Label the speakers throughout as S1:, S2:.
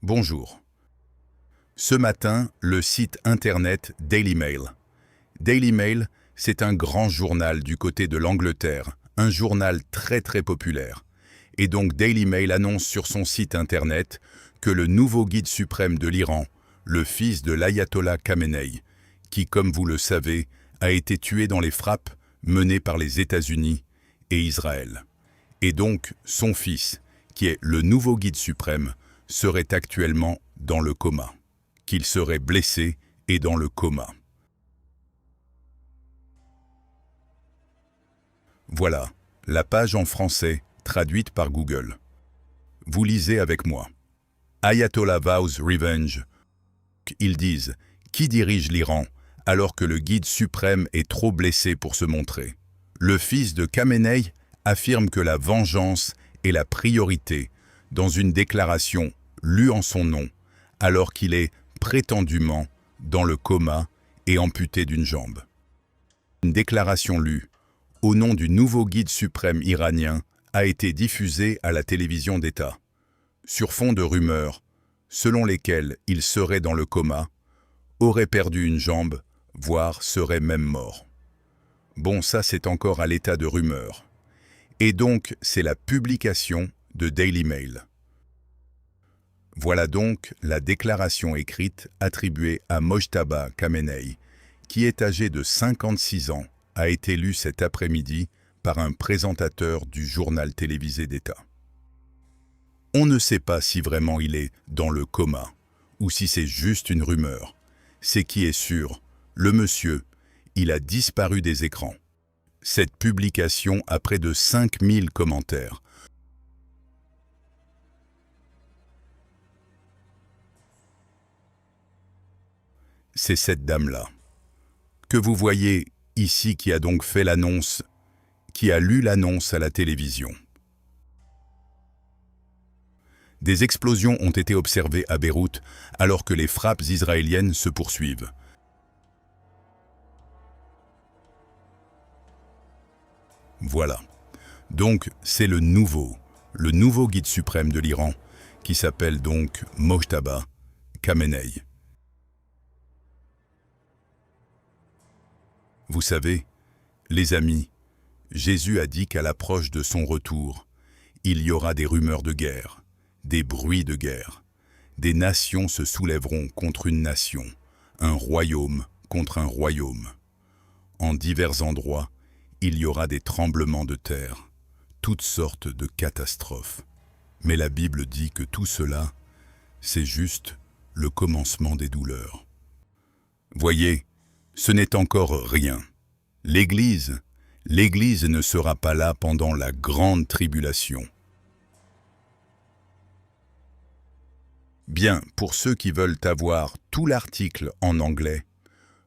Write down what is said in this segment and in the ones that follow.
S1: Bonjour. Ce matin, le site internet Daily Mail. Daily Mail, c'est un grand journal du côté de l'Angleterre, un journal très populaire. Et donc Daily Mail annonce sur son site internet que le nouveau guide suprême de l'Iran, le fils de l'ayatollah Khamenei, qui, comme vous le savez, a été tué dans les frappes menées par les États-Unis et Israël. Et donc, son fils, qui est le nouveau guide suprême, serait actuellement dans le coma. Qu'il serait blessé et dans le coma. Voilà, la page en français, traduite par Google. Vous lisez avec moi. Ayatollah vows revenge. Ils disent, qui dirige l'Iran alors que le guide suprême est trop blessé pour se montrer? Le fils de Khamenei affirme que la vengeance est la priorité dans une déclaration lue en son nom, alors qu'il est prétendument dans le coma et amputé d'une jambe. Une déclaration lue au nom du nouveau guide suprême iranien a été diffusée à la télévision d'État, sur fond de rumeurs selon lesquelles il serait dans le coma, aurait perdu une jambe, voire serait même mort. Bon, ça c'est encore à l'état de rumeur. Et donc, c'est la publication de Daily Mail. Voilà donc la déclaration écrite attribuée à Mojtaba Khamenei, qui est âgé de 56 ans, a été lue cet après-midi par un présentateur du journal télévisé d'État. On ne sait pas si vraiment il est dans le coma, ou si c'est juste une rumeur. C'est qui est sûr, le monsieur, il a disparu des écrans. Cette publication a près de 5000 commentaires. C'est cette dame-là, que vous voyez ici qui a donc fait l'annonce, qui a lu l'annonce à la télévision. Des explosions ont été observées à Beyrouth alors que les frappes israéliennes se poursuivent. Voilà. Donc c'est le nouveau guide suprême de l'Iran, qui s'appelle donc Mojtaba Khamenei. Vous savez, les amis, Jésus a dit qu'à l'approche de son retour, il y aura des rumeurs de guerre, des bruits de guerre. Des nations se soulèveront contre une nation, un royaume contre un royaume. En divers endroits, il y aura des tremblements de terre, toutes sortes de catastrophes. Mais la Bible dit que tout cela, c'est juste le commencement des douleurs. Voyez, ce n'est encore rien. L'Église ne sera pas là pendant la grande tribulation. Bien, pour ceux qui veulent avoir tout l'article en anglais,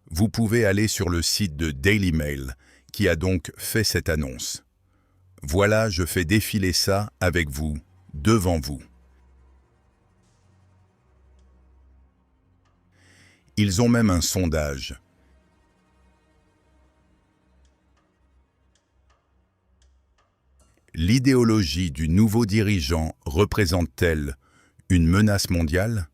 S1: vous pouvez aller sur le site de Daily Mail, qui a donc fait cette annonce. Voilà, je fais défiler ça avec vous, devant vous. Ils ont même un sondage. L'idéologie du nouveau dirigeant représente-t-elle une menace mondiale ?